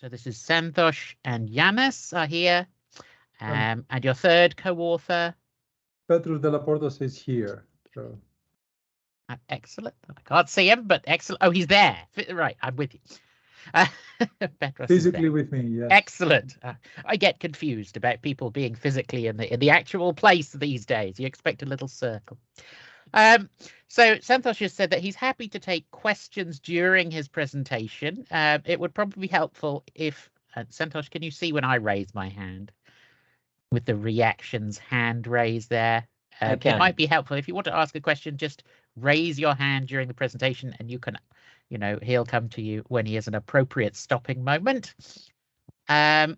So this is Santosh and Yanis are here. And your third co-author? Petros de la Porta is here. So. Excellent. I can't see him, but excellent. Oh, he's there. Right, I'm with you. Physically with me, yes. Excellent. I get confused about people being physically in the actual place these days. You expect a little circle. So Santosh has said that he's happy to take questions during his presentation. It would probably be helpful if Santosh, can you see when I raise my hand with the reactions hand raise there? It might be helpful if you want to ask a question, just raise your hand during the presentation and you can, he'll come to you when he has an appropriate stopping moment. Otherwise,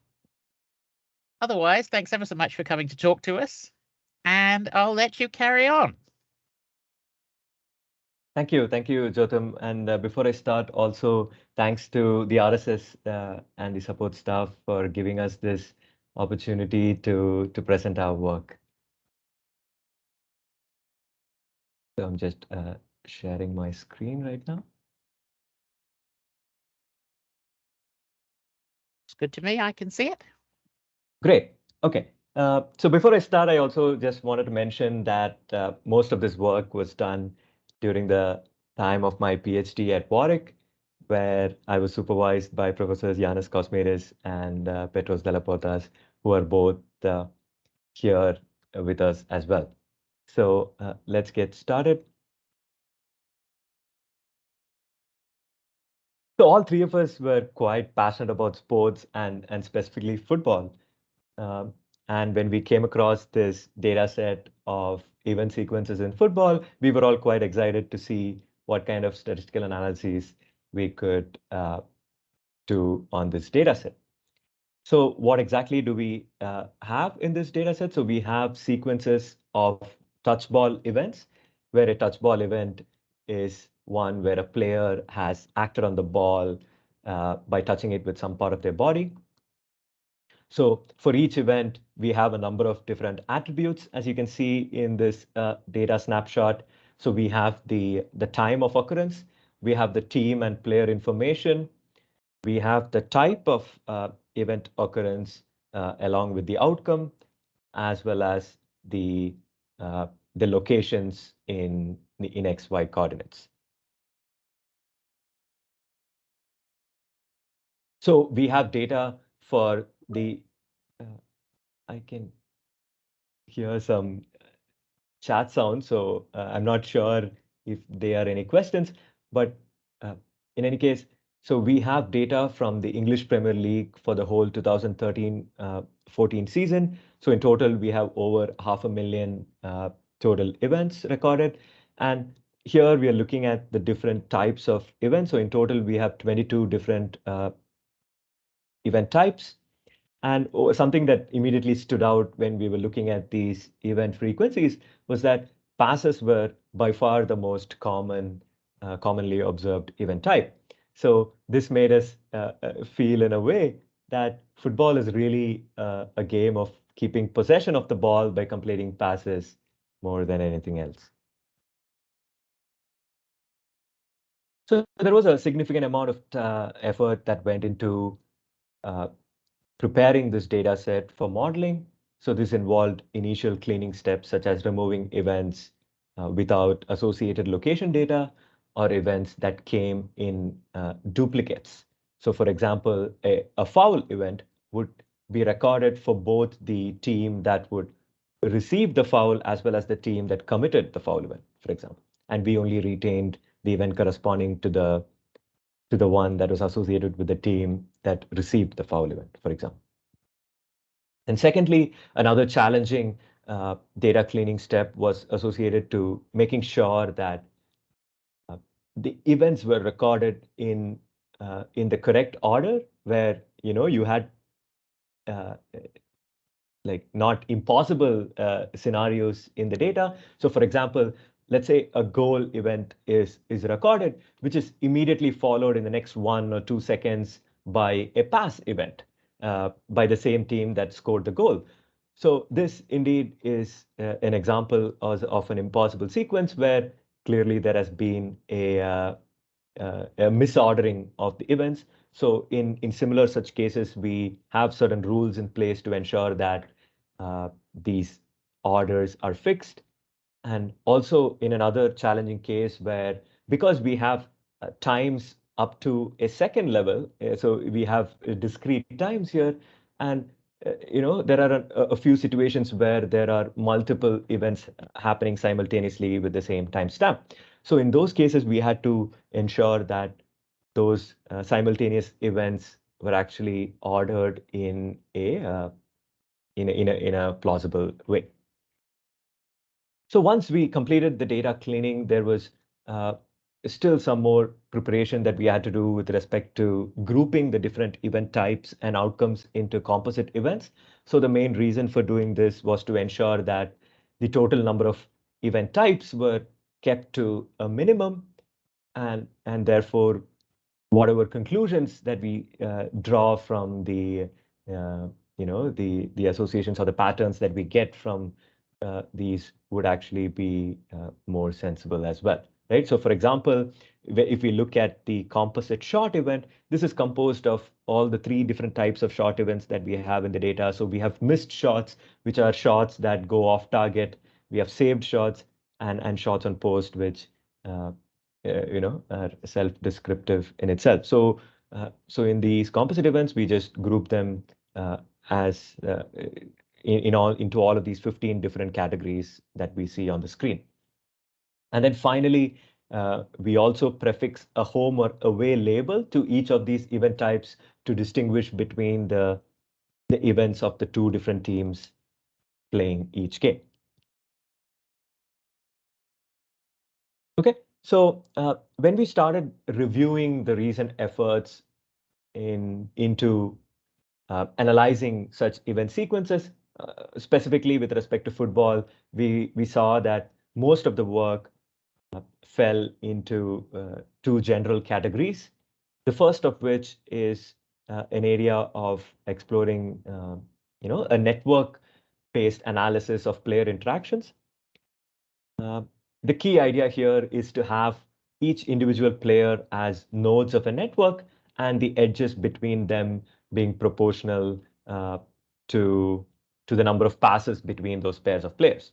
thanks ever so much for coming to talk to us, and I'll let you carry on. Thank you, Jotham. And before I start, also thanks to the RSS and the support staff for giving us this opportunity to present our work. So I'm just sharing my screen right now. It's good to me. I can see it. Great. Okay. So before I start, I also just wanted to mention that most of this work was done during the time of my PhD at Warwick, where I was supervised by Professors Yanis Kosmaidis and Petros de la Portas, who are both here with us as well. So let's get started. So all three of us were quite passionate about sports and specifically football. And when we came across this data set of event sequences in football, we were all quite excited to see what kind of statistical analyses we could do on this data set. So what exactly do we have in this data set? So we have sequences of touchball events, where a touchball event is one where a player has acted on the ball by touching it with some part of their body. So for each event, we have a number of different attributes, as you can see in this data snapshot. So we have the time of occurrence, we have the team and player information, we have the type of event occurrence along with the outcome, as well as the locations in XY coordinates. So we have data for the, I can hear some chat sounds, so I'm not sure if there are any questions, but in any case, so we have data from the English Premier League for the whole 2013-14 season. So in total, we have over 500,000 total events recorded. And here we are looking at the different types of events. So in total, we have 22 different event types. And something that immediately stood out when we were looking at these event frequencies was that passes were by far the most commonly observed event type. So this made us feel in a way that football is really a game of keeping possession of the ball by completing passes more than anything else. So there was a significant amount of effort that went into preparing this data set for modeling. So this involved initial cleaning steps such as removing events without associated location data or events that came in duplicates. So for example, a foul event would be recorded for both the team that would receive the foul as well as the team that committed the foul event, for example. And we only retained the event corresponding to the one that was associated with the team that received the foul event, for example. And secondly, another challenging data cleaning step was associated to making sure that the events were recorded in the correct order, where you had like not impossible scenarios in the data. So for example, let's say a goal event is recorded, which is immediately followed in the next 1 or 2 seconds by a pass event by the same team that scored the goal. So this indeed is an example of an impossible sequence where clearly there has been a a misordering of the events. So in similar such cases, we have certain rules in place to ensure that these orders are fixed. And also in another challenging case where, because we have times up to a second level, so we have discrete times here, and there are a few situations where there are multiple events happening simultaneously with the same timestamp. So in those cases, we had to ensure that those simultaneous events were actually ordered in a plausible way. So once we completed the data cleaning, there was still some more preparation that we had to do with respect to grouping the different event types and outcomes into composite events. So the main reason for doing this was to ensure that the total number of event types were kept to a minimum, and therefore whatever conclusions that we draw from the the associations or the patterns that we get from these would actually be more sensible as well, right? So for example, if we look at the composite short event, this is composed of all the three different types of short events that we have in the data. So we have missed shots, which are shots that go off target. We have saved shots and shots on post, which are self-descriptive in itself. So in these composite events, we just group them as into all of these 15 different categories that we see on the screen. And then finally, we also prefix a home or away label to each of these event types to distinguish between the events of the two different teams playing each game. Okay, so when we started reviewing the recent efforts into analyzing such event sequences, specifically with respect to football, we saw that most of the work fell into two general categories. The first of which is an area of exploring, a network-based analysis of player interactions. The key idea here is to have each individual player as nodes of a network and the edges between them being proportional to the number of passes between those pairs of players.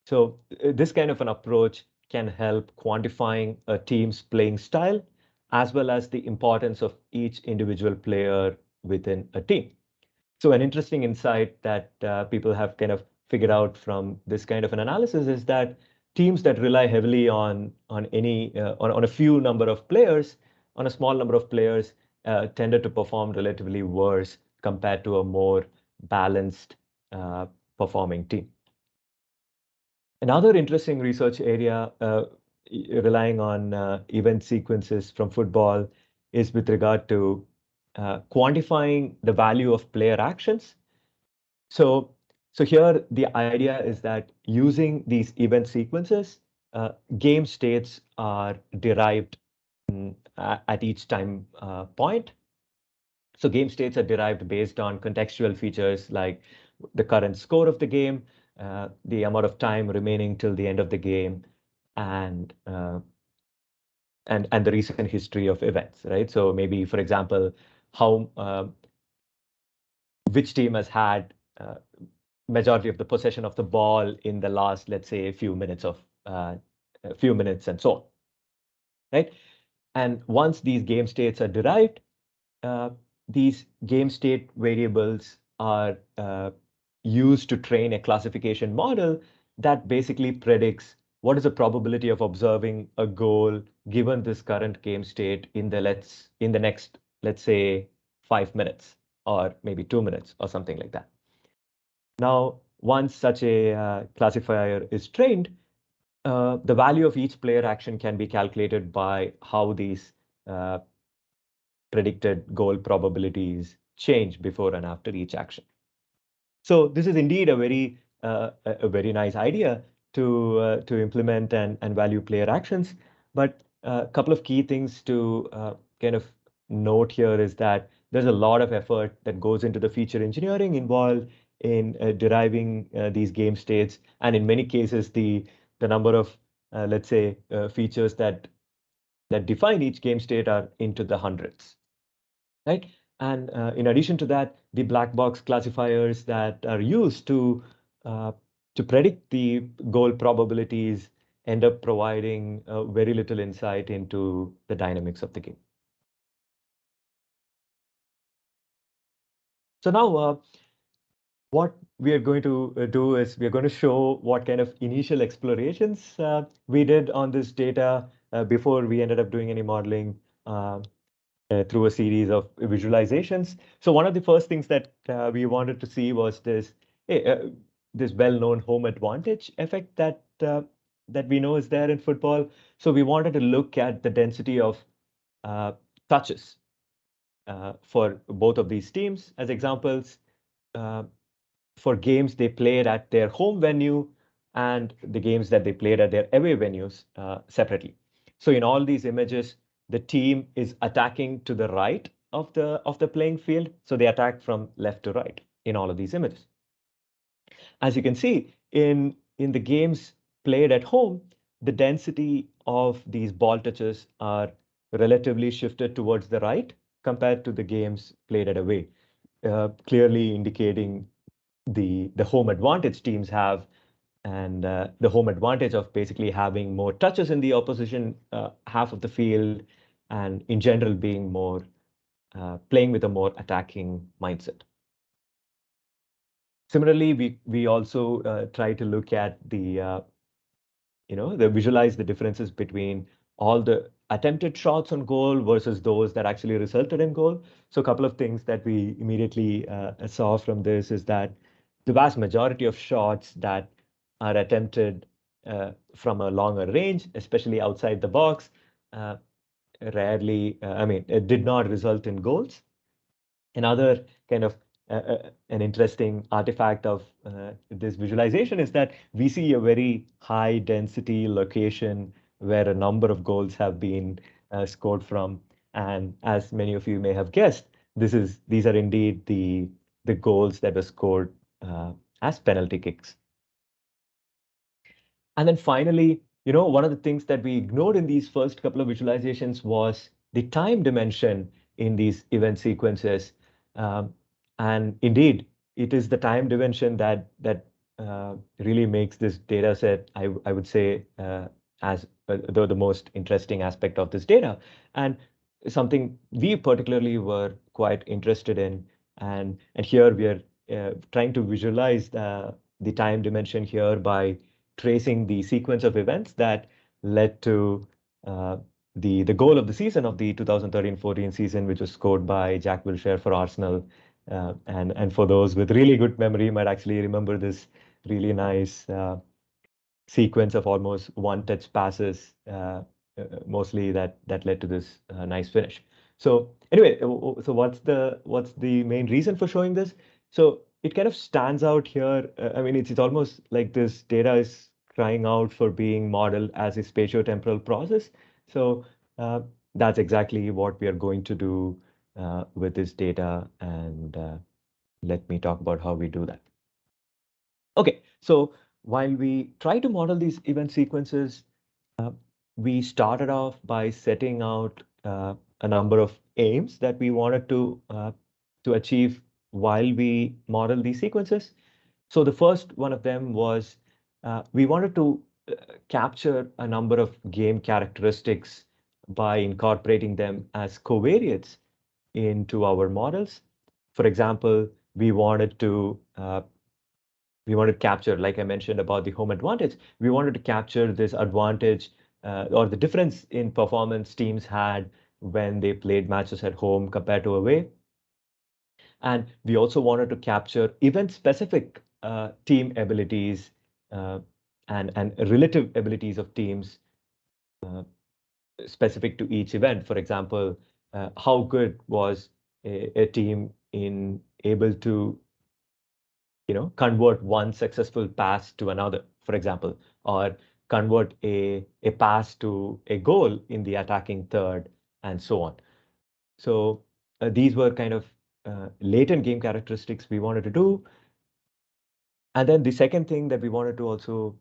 So this kind of an approach can help quantifying a team's playing style, as well as the importance of each individual player within a team. So an interesting insight that people have kind of figured out from this kind of an analysis is that teams that rely heavily on a few number of players, on a small number of players, tended to perform relatively worse compared to a more balanced performing team. Another interesting research area relying on event sequences from football is with regard to quantifying the value of player actions. So here the idea is that using these event sequences, game states are derived at each time point. So game states are derived based on contextual features like the current score of the game, the amount of time remaining till the end of the game, and the recent history of events, right? So maybe, for example, which team has had majority of the possession of the ball in the last, let's say, a few minutes and so on, right? And once these game states are derived, these game state variables are used to train a classification model that basically predicts what is the probability of observing a goal given this current game state in the next, let's say, 5 minutes or maybe 2 minutes or something like that. Now, once such a classifier is trained, the value of each player action can be calculated by how these predicted goal probabilities change before and after each action. So this is indeed a very nice idea to implement and value player actions. But a couple of key things to kind of note here is that there's a lot of effort that goes into the feature engineering involved in deriving these game states, and in many cases the number of let's say features that that define each game state are into the hundreds, right? And in addition to that, the black box classifiers that are used to predict the goal probabilities end up providing very little insight into the dynamics of the game. So now what we are going to do is we are going to show what kind of initial explorations we did on this data before we ended up doing any modeling through a series of visualizations. So one of the first things that we wanted to see was this well-known home advantage effect that we know is there in football. So we wanted to look at the density of touches for both of these teams as examples for games they played at their home venue and the games that they played at their away venues separately. So in all these images, the team is attacking to the right of the playing field. So they attack from left to right in all of these images. As you can see, in the games played at home, the density of these ball touches are relatively shifted towards the right compared to the games played at away, clearly indicating the home advantage teams have and the home advantage of basically having more touches in the opposition half of the field and in general being more playing with a more attacking mindset. Similarly, we also try to look at the visualize the differences between all the attempted shots on goal versus those that actually resulted in goal. So a couple of things that we immediately saw from this is that the vast majority of shots that are attempted from a longer range, especially outside the box, rarely, it did not result in goals. Another kind of an interesting artifact of this visualization is that we see a very high density location where a number of goals have been scored from. And as many of you may have guessed, these are indeed the goals that were scored as penalty kicks. And then finally, one of the things that we ignored in these first couple of visualizations was the time dimension in these event sequences. And indeed, it is the time dimension that really makes this data set, I would say, as the most interesting aspect of this data. And something we particularly were quite interested in. And here we are trying to visualize the time dimension here by tracing the sequence of events that led to the goal of the season of the 2013-14 season, which was scored by Jack Wilshere for Arsenal. And for those with really good memory, might actually remember this really nice sequence of almost one-touch passes, mostly that led to this nice finish. So anyway, so what's the main reason for showing this? So it kind of stands out here. It's almost like this data is crying out for being modeled as a spatio-temporal process. So that's exactly what we are going to do with this data. And let me talk about how we do that. Okay, so while we try to model these event sequences, we started off by setting out a number of aims that we wanted to achieve while we model these sequences. So the first one of them was we wanted to capture a number of game characteristics by incorporating them as covariates into our models. For example, we wanted to capture, like I mentioned about the home advantage, we wanted to capture this advantage or the difference in performance teams had when they played matches at home compared to away. And we also wanted to capture event-specific team abilities and relative abilities of teams specific to each event. For example, how good was a team in able to convert one successful pass to another, for example, or convert a pass to a goal in the attacking third, and so on. So these were kind of latent game characteristics we wanted to do. And then the second thing that we wanted to also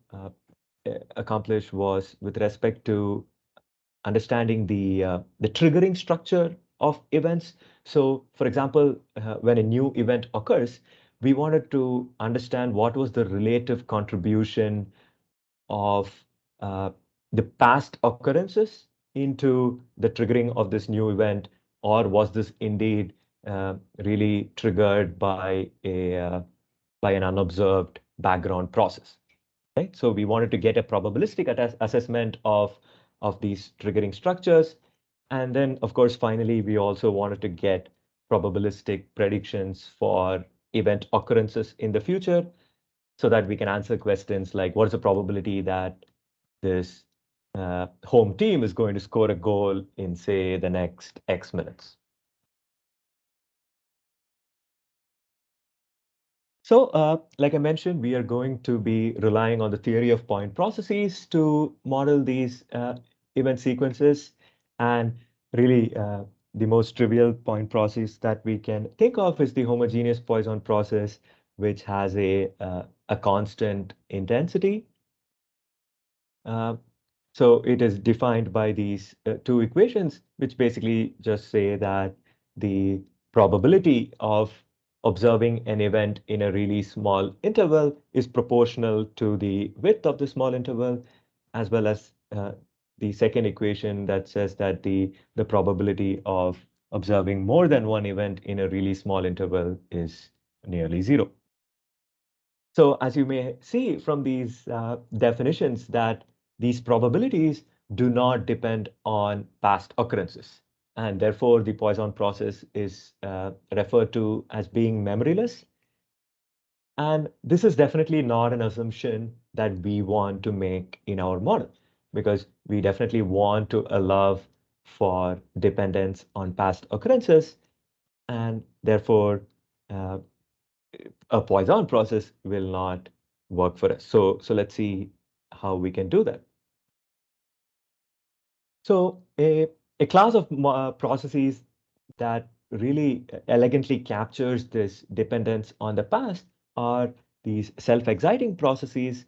accomplish was with respect to understanding the triggering structure of events. So, for example, when a new event occurs, we wanted to understand what was the relative contribution of the past occurrences into the triggering of this new event, or was this indeed really triggered by an unobserved background process, right? So we wanted to get a probabilistic assessment of these triggering structures. And then, of course, finally, we also wanted to get probabilistic predictions for event occurrences in the future so that we can answer questions like, what is the probability that this home team is going to score a goal in, say, the next X minutes? So, like I mentioned, we are going to be relying on the theory of point processes to model these event sequences. And really, the most trivial point process that we can think of is the homogeneous Poisson process, which has a constant intensity. So it is defined by these two equations, which basically just say that the probability of observing an event in a really small interval is proportional to the width of the small interval, as well as the second equation that says that the probability of observing more than one event in a really small interval is nearly zero. So as you may see from these definitions, that these probabilities do not depend on past occurrences. And therefore, the Poisson process is referred to as being memoryless. And this is definitely not an assumption that we want to make in our model, because we definitely want to allow for dependence on past occurrences. And therefore, a Poisson process will not work for us. So let's see how we can do that. So a class of processes that really elegantly captures this dependence on the past are these self-exciting processes.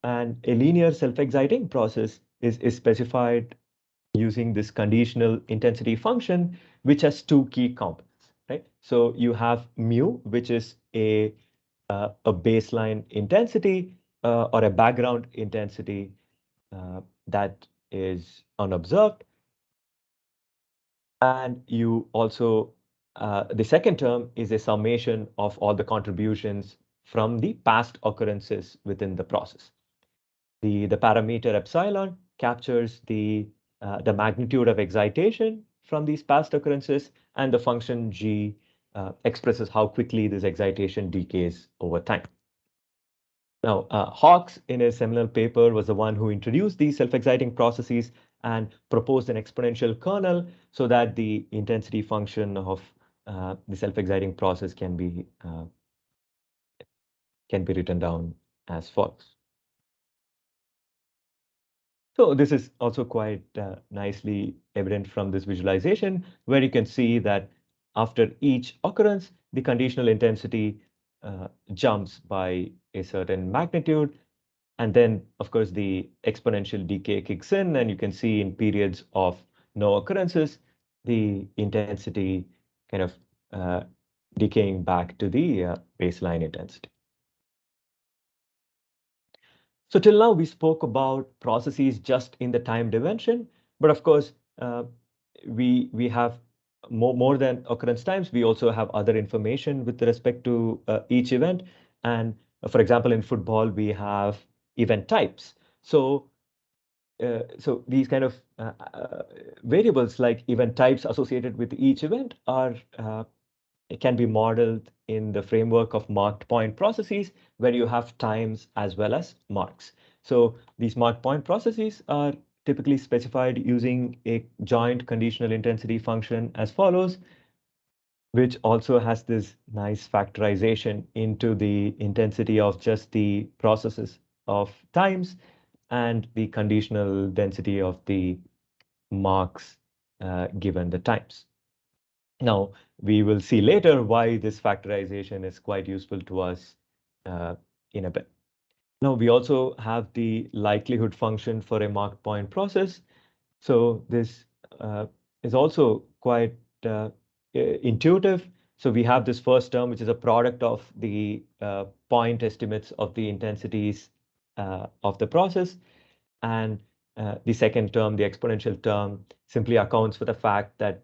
And a linear self-exciting process is specified using this conditional intensity function, which has two key components, right? So you have mu, which is a baseline intensity or a background intensity that is unobserved. And you also, the second term is a summation of all the contributions from the past occurrences within the process. The parameter epsilon captures the magnitude of excitation from these past occurrences, and the function g expresses how quickly this excitation decays over time. Now, Hawkes, in a seminal paper, was the one who introduced these self-exciting processes and proposed an exponential kernel so that the intensity function of the self-exciting process can be written down as follows. So this is also quite nicely evident from this visualization, where you can see that after each occurrence, the conditional intensity jumps by a certain magnitude. And then, of course, the exponential decay kicks in, and you can see in periods of no occurrences, the intensity kind of decaying back to the baseline intensity. So till now, we spoke about processes just in the time dimension, but of course, we have more than occurrence times. We also have other information with respect to each event. And for example, in football, we have event types. So these kind of variables like event types associated with each event are it can be modeled in the framework of marked point processes, where you have times as well as marks. So these marked point processes are typically specified using a joint conditional intensity function as follows, which also has this nice factorization into the intensity of just the processes of times and the conditional density of the marks given the times. Now, we will see later why this factorization is quite useful to us in a bit. Now, we also have the likelihood function for a marked point process. So this is also quite intuitive. So we have this first term, which is a product of the point estimates of the intensities of the process. And the second term, the exponential term, simply accounts for the fact that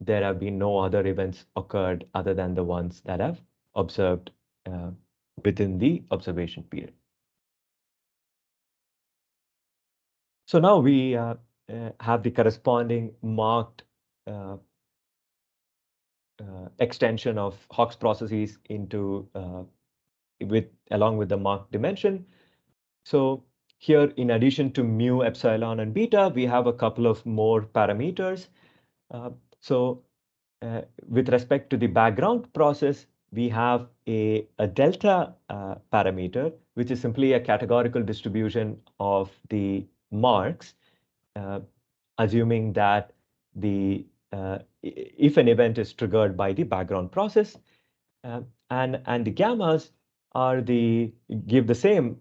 there have been no other events occurred other than the ones that have observed within the observation period. So now we have the corresponding marked extension of Hawk's processes into along with the marked dimension. So here, in addition to mu, epsilon, and beta, we have a couple of more parameters. With respect to the background process, we have a delta parameter, which is simply a categorical distribution of the marks, assuming that if an event is triggered by the background process, and the gammas give the same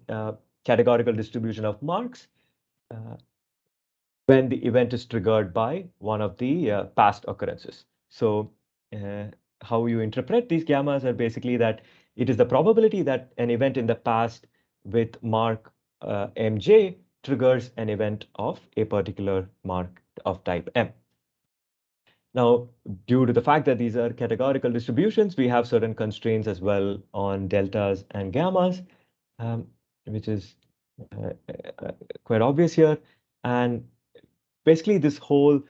categorical distribution of marks when the event is triggered by one of the past occurrences. So how you interpret these gammas are basically that it is the probability that an event in the past with mark mj triggers an event of a particular mark of type m. Now, due to the fact that these are categorical distributions, we have certain constraints as well on deltas and gammas, which is quite obvious here. And basically, this whole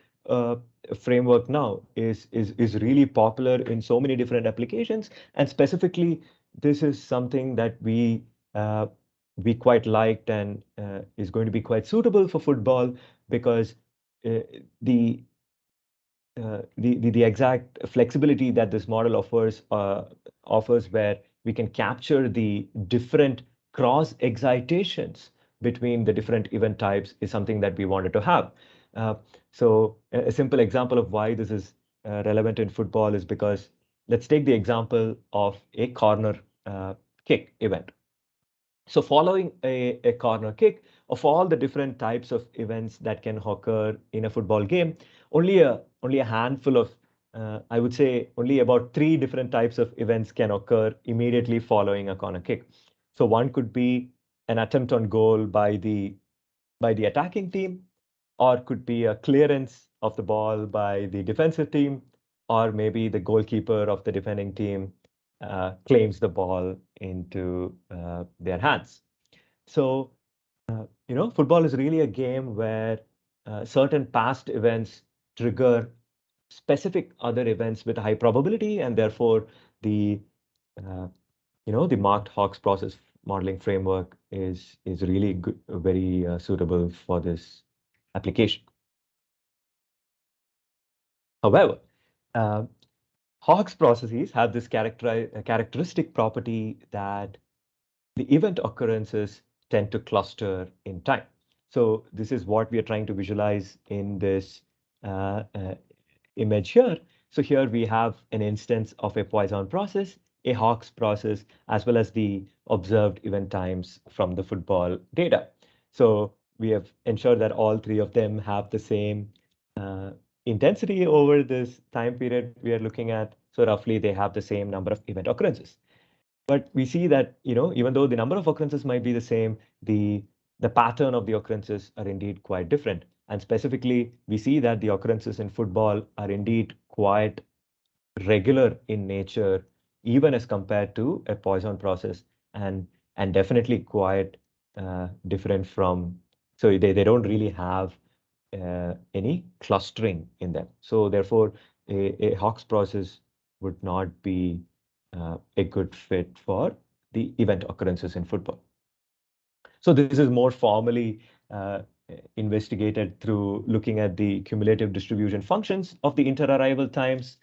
framework now is really popular in so many different applications. And specifically, this is something that we quite liked and is going to be quite suitable for football, because the exact flexibility that this model offers where we can capture the different cross-excitations between the different event types is something that we wanted to have. So a simple example of why this is relevant in football is because let's take the example of a corner kick event. So following a corner kick, of all the different types of events that can occur in a football game, only a handful of, I would say only about 3 different types of events can occur immediately following a corner kick. So one could be an attempt on goal by the attacking team, or could be a clearance of the ball by the defensive team, or maybe the goalkeeper of the defending team claims the ball into their hands. So, football is really a game where certain past events trigger specific other events with high probability, and therefore the marked Hawk's process modeling framework is really good, very suitable for this application. However, Hawk's processes have this characteristic property that the event occurrences tend to cluster in time. So this is what we are trying to visualize in this image here. So here we have an instance of a Poisson process, a Hawk's process, as well as the observed event times from the football data. So we have ensured that all 3 of them have the same intensity over this time period we are looking at. So roughly they have the same number of event occurrences. But we see that, even though the number of occurrences might be the same, the pattern of the occurrences are indeed quite different. And specifically, we see that the occurrences in football are indeed quite regular in nature, even as compared to a Poisson process, and definitely quite different from, so they don't really have any clustering in them. So therefore, a Hawk's process would not be a good fit for the event occurrences in football. So this is more formally investigated through looking at the cumulative distribution functions of the inter-arrival times.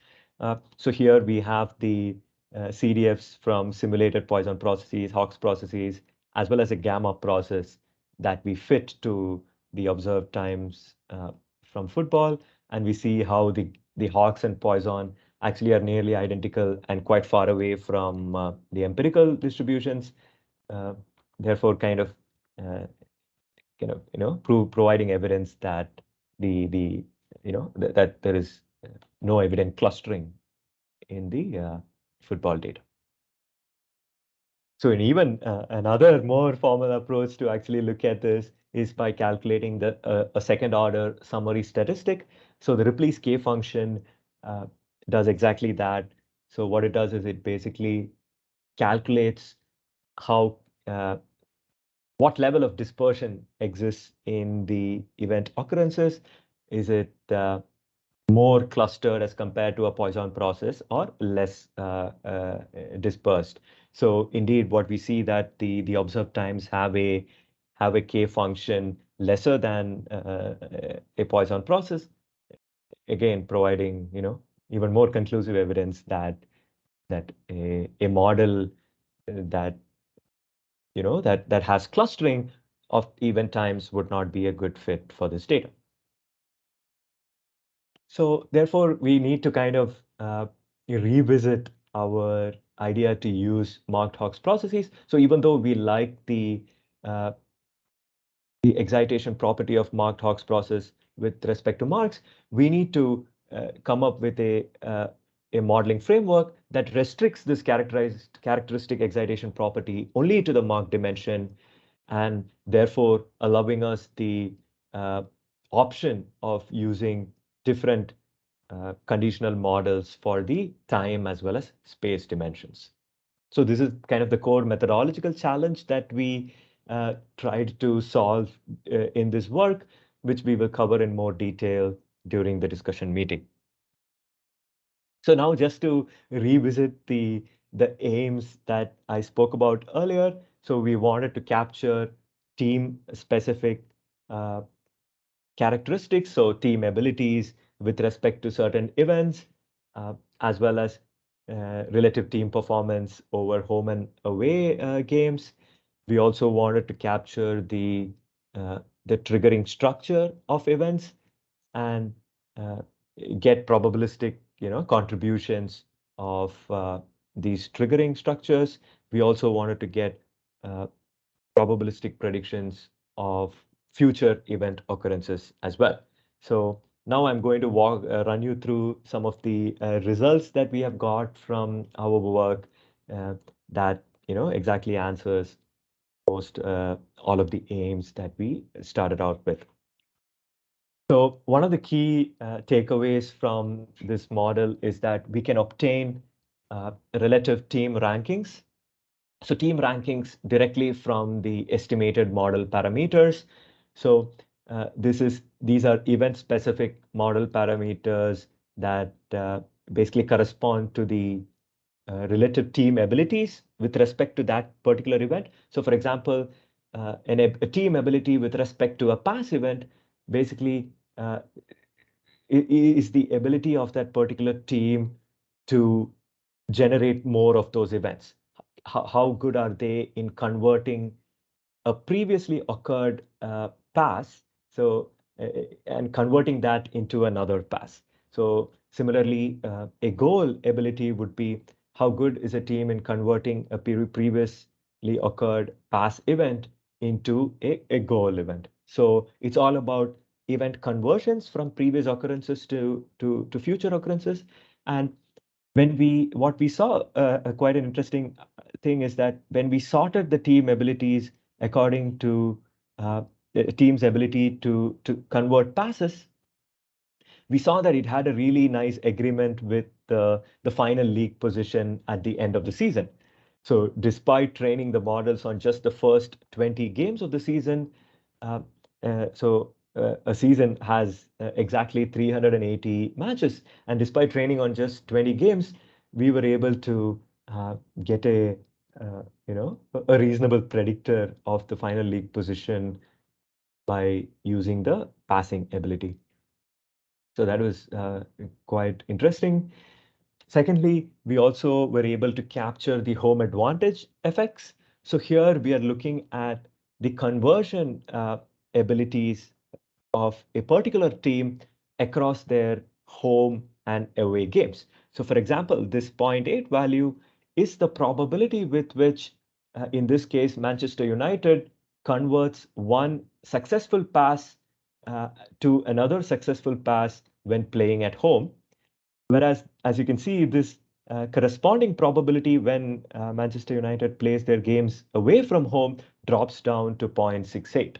So here we have the CDFs from simulated Poisson processes, Hawk's processes, as well as a gamma process that we fit to the observed times from football. And we see how the Hawk's and Poisson actually are nearly identical and quite far away from the empirical distributions. Therefore, providing evidence that that there is no evident clustering in the football data. So even another more formal approach to actually look at this is by calculating a second order summary statistic. So the Ripley's K function does exactly that. So what it does is it basically calculates how what level of dispersion exists in the event occurrences. Is it more clustered as compared to a Poisson process or less dispersed? So indeed, what we see that the observed times have a K function lesser than a Poisson process, again providing even more conclusive evidence that a model that that has clustering of event times would not be a good fit for this data. So therefore, we need to kind of revisit our idea to use marked Hawkes processes. So even though we like the excitation property of marked Hawkes process with respect to marks, we need to come up with a modeling framework that restricts this characteristic excitation property only to the marked dimension, and therefore allowing us the option of using different conditional models for the time as well as space dimensions. So this is kind of the core methodological challenge that we tried to solve in this work, which we will cover in more detail during the discussion meeting. So now just to revisit the aims that I spoke about earlier. So we wanted to capture team specific characteristics, so team abilities with respect to certain events, as well as relative team performance over home and away games. We also wanted to capture the triggering structure of events and get probabilistic contributions of these triggering structures. We also wanted to get probabilistic predictions of future event occurrences as well. So now I'm going to run you through some of the results that we have got from our work that exactly answers most all of the aims that we started out with. So one of the key takeaways from this model is that we can obtain relative team rankings. So team rankings directly from the estimated model parameters. So these are event-specific model parameters that basically correspond to the relative team abilities with respect to that particular event. So for example, a team ability with respect to a pass event basically is the ability of that particular team to generate more of those events. How good are they in converting a previously occurred pass, and converting that into another pass. So similarly, a goal ability would be how good is a team in converting a previously occurred pass event into a goal event. So it's all about event conversions from previous occurrences to future occurrences. And what we saw, quite an interesting thing is that when we sorted the team abilities according to the team's ability to convert passes, we saw that it had a really nice agreement with the final league position at the end of the season. So despite training the models on just the first 20 games of the season, a season has exactly 380 matches. And despite training on just 20 games, we were able to get a reasonable predictor of the final league position by using the passing ability. So that was quite interesting. Secondly, we also were able to capture the home advantage effects. So here we are looking at the conversion abilities of a particular team across their home and away games. So for example, this 0.8 value is the probability with which, in this case, Manchester United converts one successful pass to another successful pass when playing at home. Whereas, as you can see, this corresponding probability when Manchester United plays their games away from home drops down to 0.68.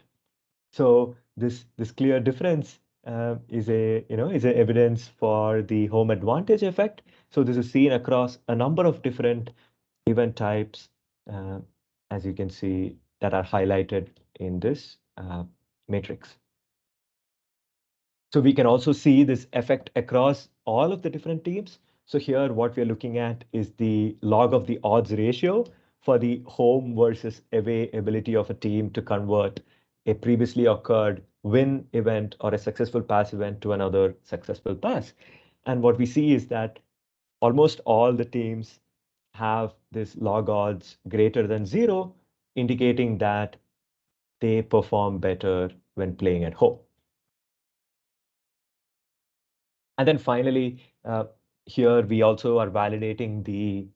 So this clear difference is a evidence for the home advantage effect. So this is seen across a number of different event types, as you can see, that are highlighted in this matrix. So we can also see this effect across all of the different teams. So here what we're looking at is the log of the odds ratio for the home versus away ability of a team to convert a previously occurred win event or a successful pass event to another successful pass. And what we see is that almost all the teams have this log odds greater than 0, indicating that they perform better when playing at home. And then finally, here we also are validating the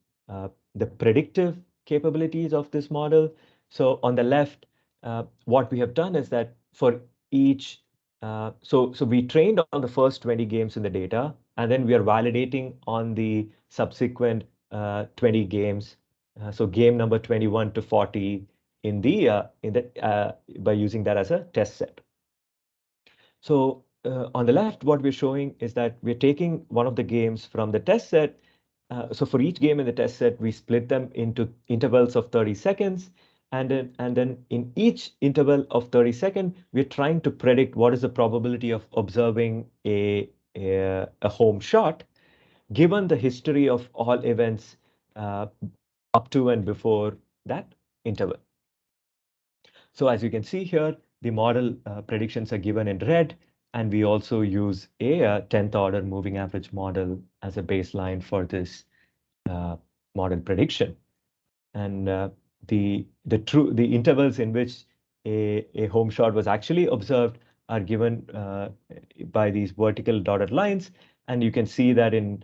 predictive capabilities of this model. So on the left, what we have done is that for each, so we trained on the first 20 games in the data, and then we are validating on the subsequent 20 games. So game number 21 to 40 by using that as a test set. So on the left, what we're showing is that we're taking one of the games from the test set. So for each game in the test set, we split them into intervals of 30 seconds. And then in each interval of 30 seconds, we're trying to predict what is the probability of observing a home shot, given the history of all events up to and before that interval. So as you can see here, the model predictions are given in red, and we also use a 10th order moving average model as a baseline for this model prediction. And the intervals in which a home shot was actually observed are given by these vertical dotted lines, and you can see that in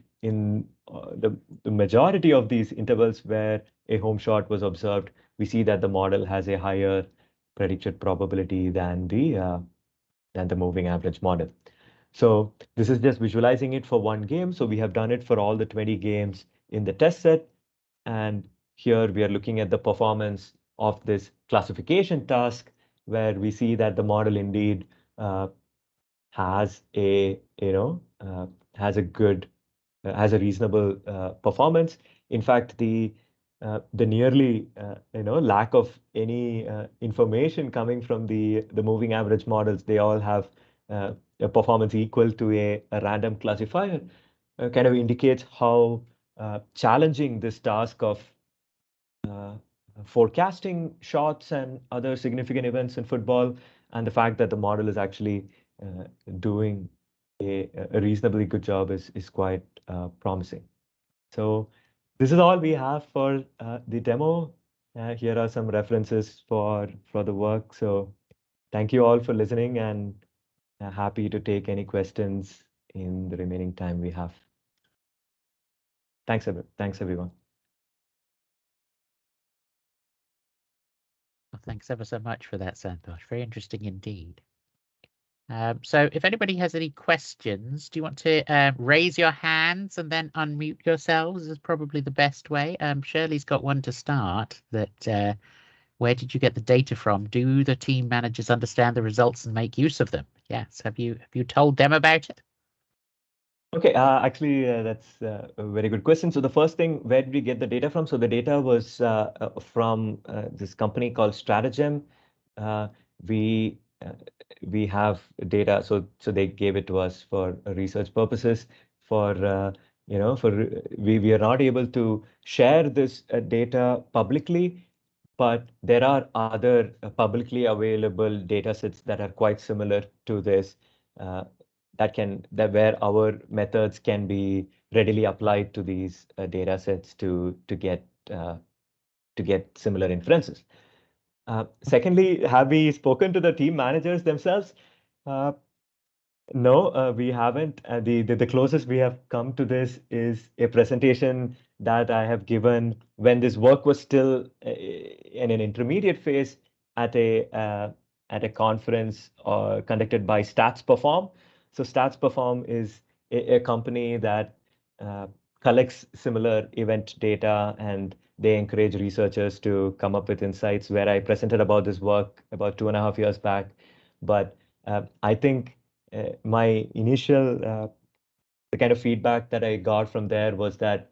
the majority of these intervals where a home shot was observed, we see that the model has a higher predicted probability than the moving average model. So this is just visualizing it for one game. So we have done it for all the 20 games in the test set. And here we are looking at the performance of this classification task, where we see that the model indeed has a reasonable performance. In fact, the nearly lack of any information coming from the moving average models, they all have a performance equal to a random classifier, kind of indicates how challenging this task of forecasting shots and other significant events in football, and the fact that the model is actually doing a reasonably good job is quite promising. So this is all we have for the demo. Here are some references for the work. So thank you all for listening, and happy to take any questions in the remaining time we have. Thanks, everyone. Well, thanks ever so much for that, Santosh. Very interesting indeed. So if anybody has any questions, do you want to raise your hands and then unmute yourselves? This is probably the best way. Shirley's got one to start. That where did you get the data from? Do the team managers understand the results and make use of them? Yes. Have you told them about it? Okay, actually, that's a very good question. So the first thing, where did we get the data from? So the data was from this company called Stratagem. We have data, so they gave it to us for research purposes. We are not able to share this data publicly, but there are other publicly available data sets that are quite similar to this, where our methods can be readily applied to these data sets to get similar inferences. Secondly, have we spoken to the team managers themselves? No, we haven't. The closest we have come to this is a presentation that I have given when this work was still in an intermediate phase at a at a conference conducted by StatsPerform. So StatsPerform is a company that collects similar event data, and they encourage researchers to come up with insights, where I presented about this work about 2.5 years back. But I think my initial, the kind of feedback that I got from there was that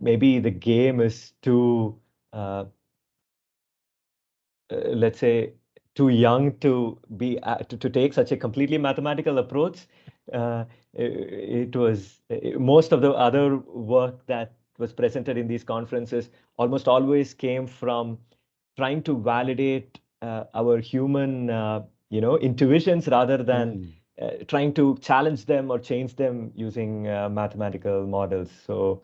maybe the game is too, let's say, too young to be to take such a completely mathematical approach. It was most of the other work that was presented in these conferences almost always came from trying to validate our human, intuitions, rather than trying to challenge them or change them using mathematical models. So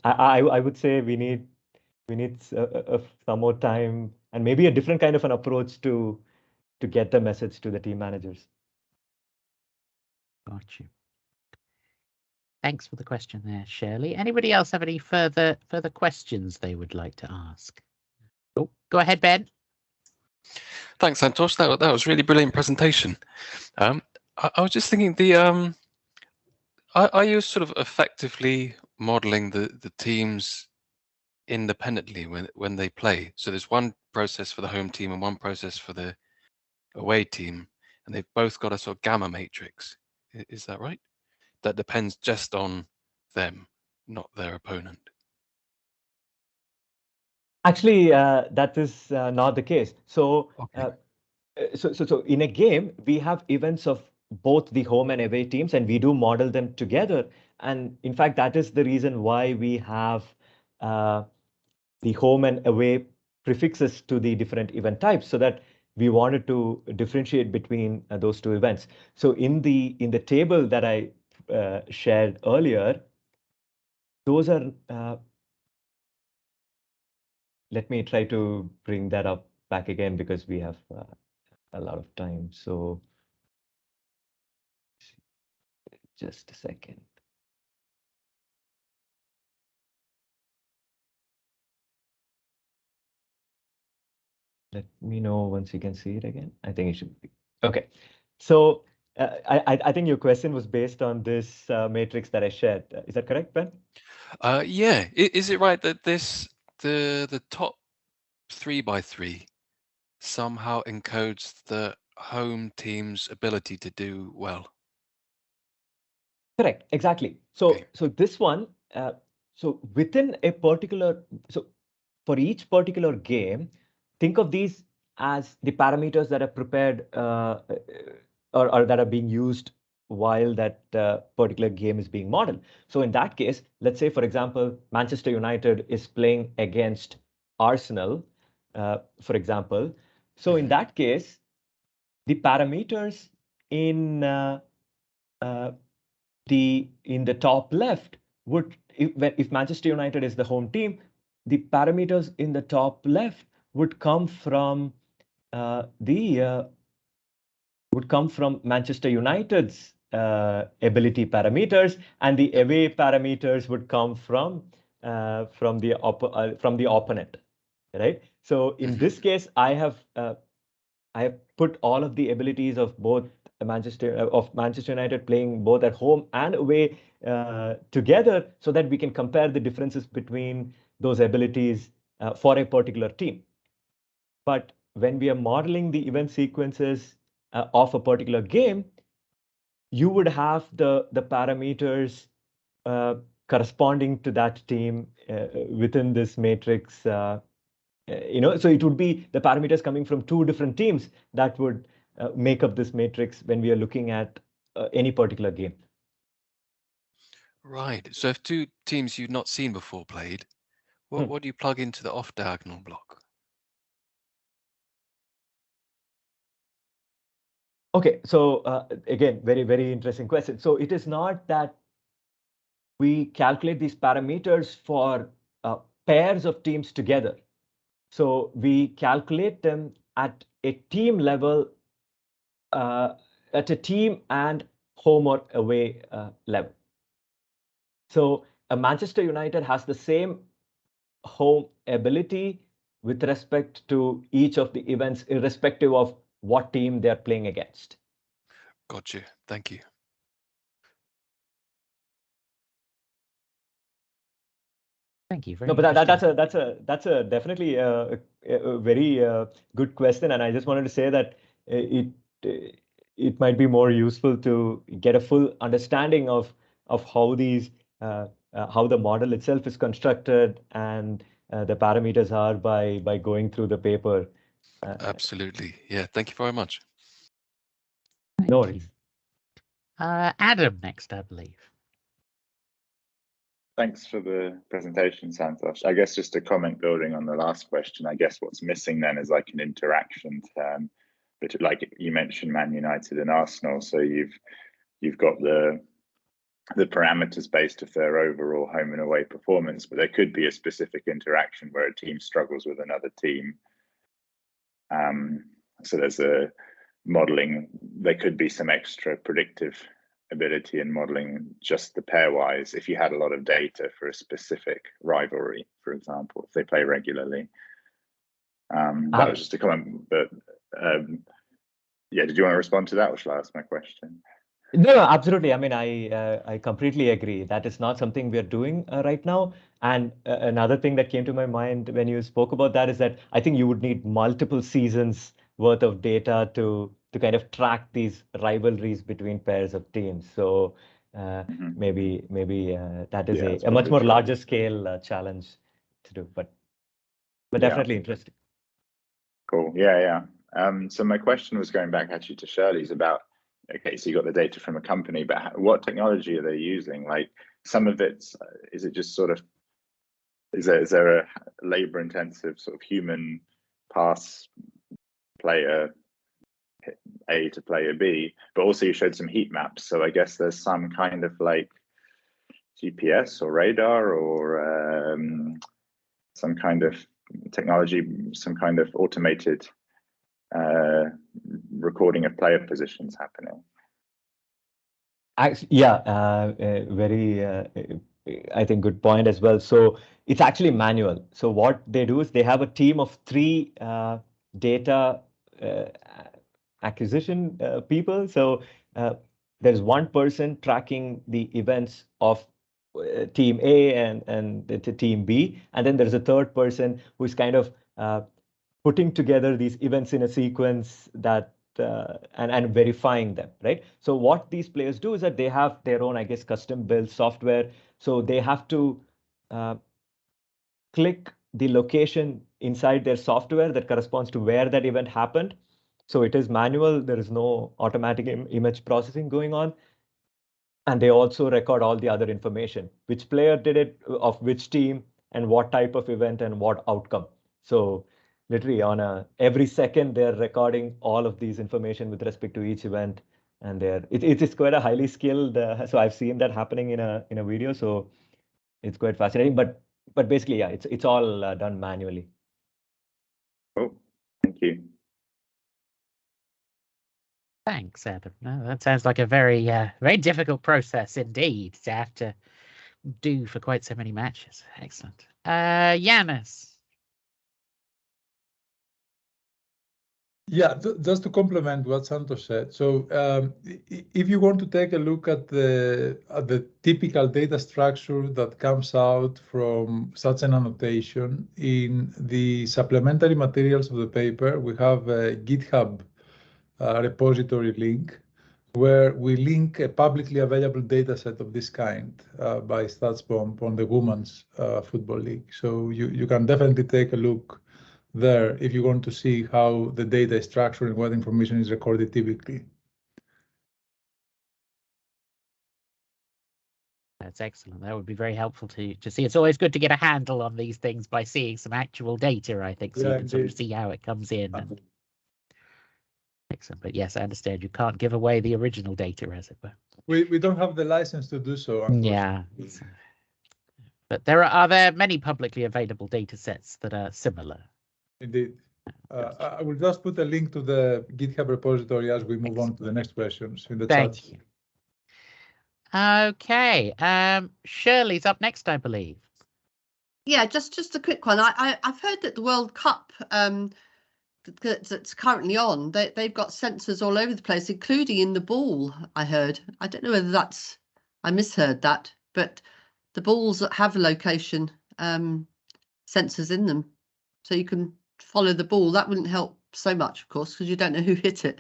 I would say we need some more time and maybe a different kind of an approach to get the message to the team managers. Got you. Thanks for the question there, Shirley. Anybody else have any further questions they would like to ask? Oh, go ahead, Ben. Thanks, Santosh. That was really brilliant presentation. I was just thinking, are you sort of effectively modeling the teams independently when they play? So there's one process for the home team and one process for the away team, and they've both got a sort of gamma matrix. Is that right? That depends just on them, not their opponent. Actually, that is not the case. So, Okay. so in a game, we have events of both the home and away teams, and we do model them together. And in fact, that is the reason why we have the home and away prefixes to the different event types, so that we wanted to differentiate between those two events. So in the table that I shared earlier, those are. Let me try to bring that up back again, because we have a lot of time. So just a second. Let me know once you can see it again. I think it should be. Okay. So I think your question was based on this matrix that I shared. Is that correct, Ben? Yeah. Is it right that the top 3x3 somehow encodes the home team's ability to do well? Correct. Exactly. So Okay. so this one. So within a particular. So for each particular game, think of these as the parameters that are prepared or that are being used while that particular game is being modeled. So in that case, let's say, for example, Manchester United is playing against Arsenal, for example. So in that case, the parameters in the top left would, if Manchester United is the home team, the parameters in the top left would come from Manchester United's ability parameters, and the away parameters would come from the opponent, right? So in this case, I have put all of the abilities of both Manchester United playing both at home and away together, so that we can compare the differences between those abilities for a particular team. But when we are modeling the event sequences of a particular game, you would have the parameters corresponding to that team within this matrix. So it would be the parameters coming from two different teams that would make up this matrix when we are looking at any particular game. Right. So if two teams you've not seen before played, what do you plug into the off-diagonal block? Okay, so again, very, very interesting question. So it is not that we calculate these parameters for pairs of teams together. So we calculate them at a team level, at a team and home or away level. So Manchester United has the same home ability with respect to each of the events, irrespective of what team they're playing against. Got you. Thank you. Thank you. Very No, but that's interesting. that's a definitely a very good question, and I just wanted to say that it might be more useful to get a full understanding of how these how the model itself is constructed and the parameters are by going through the paper. Absolutely. Yeah. Thank you very much. No Thank you. worries. Adam next, I believe. Thanks for the presentation, Santosh. I guess just a comment building on the last question, I guess what's missing then is like an interaction term, but like you mentioned Man United and Arsenal, so you've got the parameters based of their overall home and away performance, but there could be a specific interaction where a team struggles with another team. So there's a modeling, there could be some extra predictive ability in modeling just the pairwise if you had a lot of data for a specific rivalry, for example, if they play regularly. That was just a comment, but yeah, did you want to respond to that, or shall I ask my question? No, absolutely. I mean, I completely agree. That is not something we are doing right now. And another thing that came to my mind when you spoke about that is that I think you would need multiple seasons worth of data to kind of track these rivalries between pairs of teams. So maybe that is a much more larger scale challenge to do, but definitely interesting. Cool. Yeah. So my question was going back actually to Shirley's about, okay, so you got the data from a company, but what technology are they using? Like some of it's, is it just sort of, is there a labor intensive sort of human pass player A to player B, but also you showed some heat maps. So I guess there's some kind of like GPS or radar or some kind of technology, some kind of automated recording of player positions happening. Yeah, very, I think, good point as well. So it's actually manual. So what they do is they have a team of 3 data acquisition people. So there's one person tracking the events of team A and the team B, and then there's a third person who's kind of putting together these events in a sequence that and verifying them, right? So what these players do is that they have their own, I guess, custom built software. So they have to click the location inside their software that corresponds to where that event happened. So it is manual. There is no automatic image processing going on. And they also record all the other information, which player did it, of which team, and what type of event and what outcome. So literally on every second, they're recording all of these information with respect to each event. And it's quite a highly skilled, so I've seen that happening in a video. So it's quite fascinating, but basically, yeah, it's all done manually. Oh, thank you. Thanks, Adam. No, that sounds like a very, very difficult process indeed to have to do for quite so many matches. Excellent. Yanis. Yeah, just to complement what Santosh said. So if you want to take a look at the typical data structure that comes out from such an annotation, in the supplementary materials of the paper, we have a GitHub repository link where we link a publicly available data set of this kind by StatsBomb on the Women's Football League. So you can definitely take a look there if you want to see how the data is structured and what information is recorded typically. That's excellent. That would be very helpful to see. It's always good to get a handle on these things by seeing some actual data, I think, so you can sort of see how it comes in. And... Excellent. But yes, I understand you can't give away the original data, as it were. We don't have the license to do so, yeah. But are there many publicly available data sets that are similar? Indeed. I will just put a link to the GitHub repository as we move on to the next questions in the chat. Thank you. Okay. Shirley's up next, I believe. Yeah, just a quick one. I've heard that the World Cup that's currently on, they've got sensors all over the place, including in the ball. I heard. I don't know whether I misheard that, but the balls that have location sensors in them, so you can follow the ball. That wouldn't help so much, of course, because you don't know who hit it.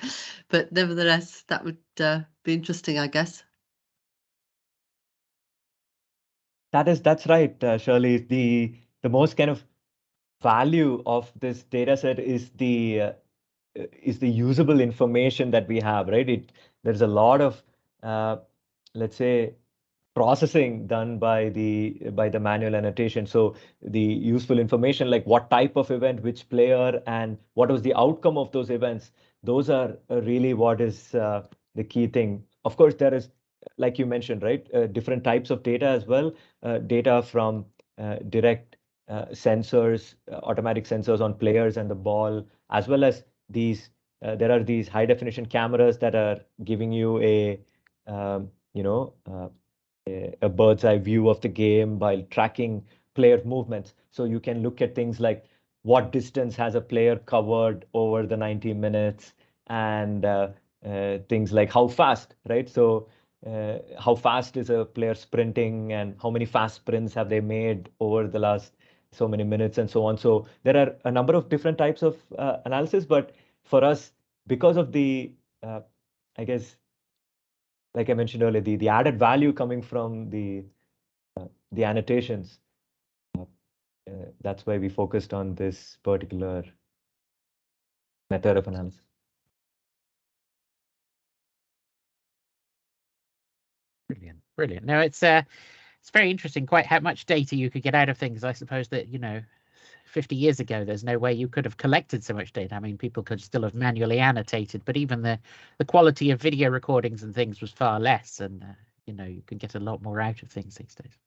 But nevertheless, that would be interesting, I guess. That's right, Shirley. The most kind of value of this data set is the usable information that we have, right? There's a lot of let's say processing done by the manual annotation. So the useful information, like what type of event, which player, and what was the outcome of those events, those are really what is the key thing. Of course, there is, like you mentioned, right, different types of data as well, data from direct sensors, automatic sensors on players and the ball, as well as these. There are these high definition cameras that are giving you a a bird's eye view of the game while tracking player movements. So you can look at things like what distance has a player covered over the 90 minutes, and things like how fast, right? So how fast is a player sprinting, and how many fast sprints have they made over the last so many minutes, and so on. So there are a number of different types of analysis, but for us, because of the, I guess, like I mentioned earlier, the added value coming from the annotations, that's why we focused on this particular method of analysis. Brilliant, brilliant. No, it's very interesting quite how much data you could get out of things. I suppose that, 50 years ago, there's no way you could have collected so much data. I mean, people could still have manually annotated, but even the quality of video recordings and things was far less, and you can get a lot more out of things these days.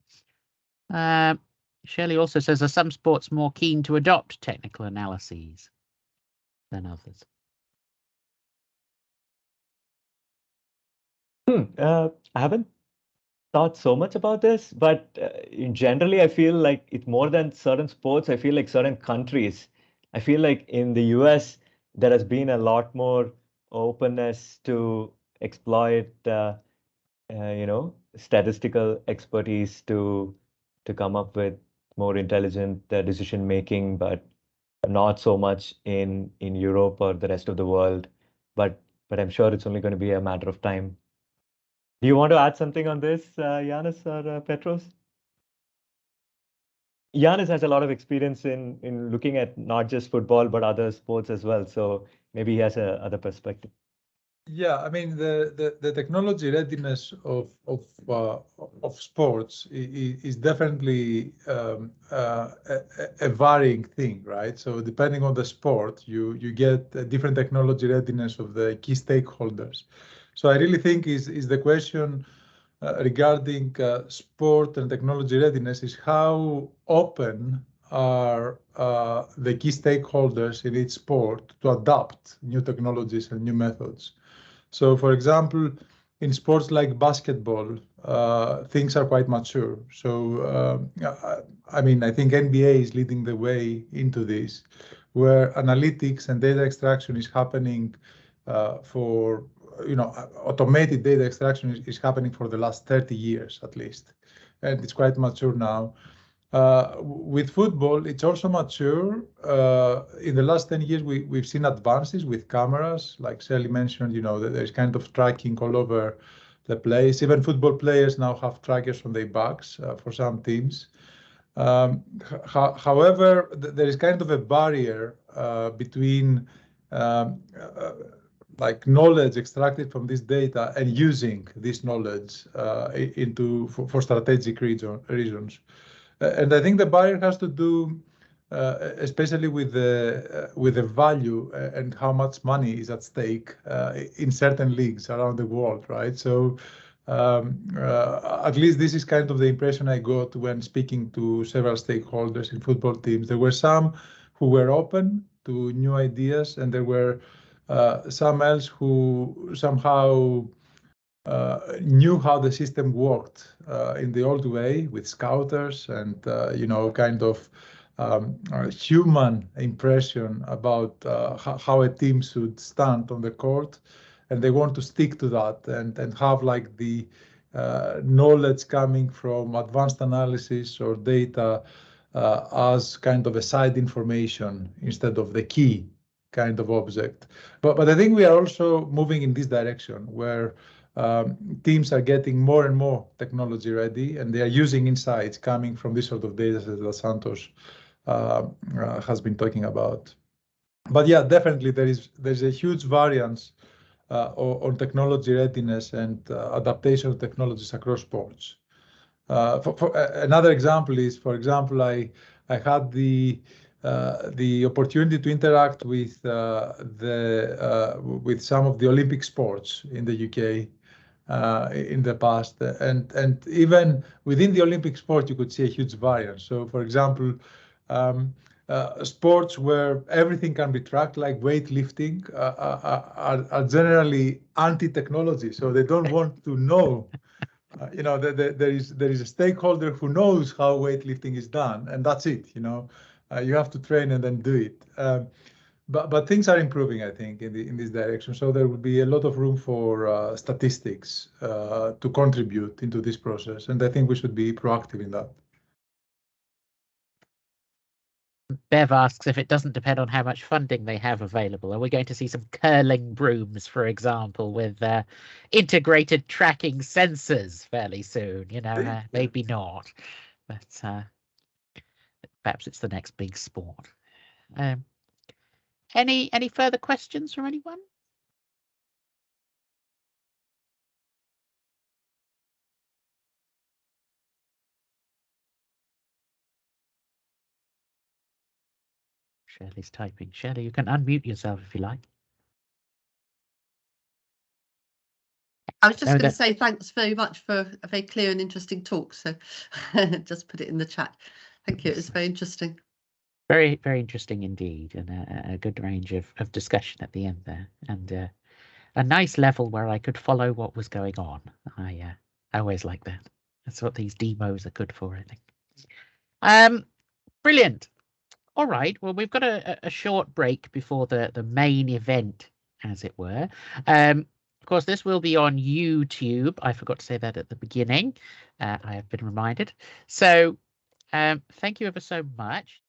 Shirley also says, are some sports more keen to adopt technical analyses than others? I haven't thought so much about this, but generally, I feel like it's more than certain sports. I feel like certain countries. I feel like in the US, there has been a lot more openness to exploit, statistical expertise to come up with more intelligent decision making, but not so much in Europe or the rest of the world. But I'm sure it's only going to be a matter of time. Do you want to add something on this, Yanis or Petros? Yanis has a lot of experience in looking at not just football, but other sports as well. So maybe he has a other perspective. Yeah, I mean, the technology readiness of sports is definitely a varying thing, right? So depending on the sport, you get a different technology readiness of the key stakeholders. So I really think is the question regarding sport and technology readiness is how open are the key stakeholders in each sport to adopt new technologies and new methods. So, for example, in sports like basketball, things are quite mature. So, I mean, I think NBA is leading the way into this, where analytics and data extraction is happening for, automated data extraction is happening for the last 30 years at least, and it's quite mature now. With football, it's also mature. In the last 10 years, we've seen advances with cameras, like Shirley mentioned, there's kind of tracking all over the place. Even football players now have trackers on their backs for some teams. However, there is kind of a barrier between like knowledge extracted from this data and using this knowledge for strategic reasons. And I think the barrier has to do, especially with the value and how much money is at stake in certain leagues around the world, right? So at least this is kind of the impression I got when speaking to several stakeholders in football teams. There were some who were open to new ideas, and there were some else who somehow knew how the system worked in the old way with scouters and kind of human impression about how a team should stand on the court, and they want to stick to that and have like the knowledge coming from advanced analysis or data as kind of a side information instead of the key kind of object. But I think we are also moving in this direction where teams are getting more and more technology ready, and they are using insights coming from this sort of data set that Santosh has been talking about. But yeah, definitely there's a huge variance on technology readiness and adaptation of technologies across sports. Another example is, for example, I had the opportunity to interact with with some of the Olympic sports in the UK in the past, and even within the Olympic sport, you could see a huge variance. So, for example, sports where everything can be tracked, like weightlifting, are generally anti-technology. So they don't want to know. There is a stakeholder who knows how weightlifting is done, and that's it. You have to train and then do it. But things are improving, I think, in this direction. So there will be a lot of room for statistics to contribute into this process, and I think we should be proactive in that. Bev asks if it doesn't depend on how much funding they have available. Are we going to see some curling brooms, for example, with integrated tracking sensors fairly soon? Maybe not, but perhaps it's the next big sport. Any further questions from anyone? Shirley's typing. Shirley, you can unmute yourself if you like. I was just going to say thanks very much for a very clear and interesting talk. So just put it in the chat. Thank you. It was very interesting. Very, very interesting indeed, and a good range of discussion at the end there, and a nice level where I could follow what was going on. I always like that. That's what these demos are good for, I think. Brilliant. All right. Well, we've got a short break before the main event, as it were. Of course, this will be on YouTube. I forgot to say that at the beginning. I have been reminded. So thank you ever so much.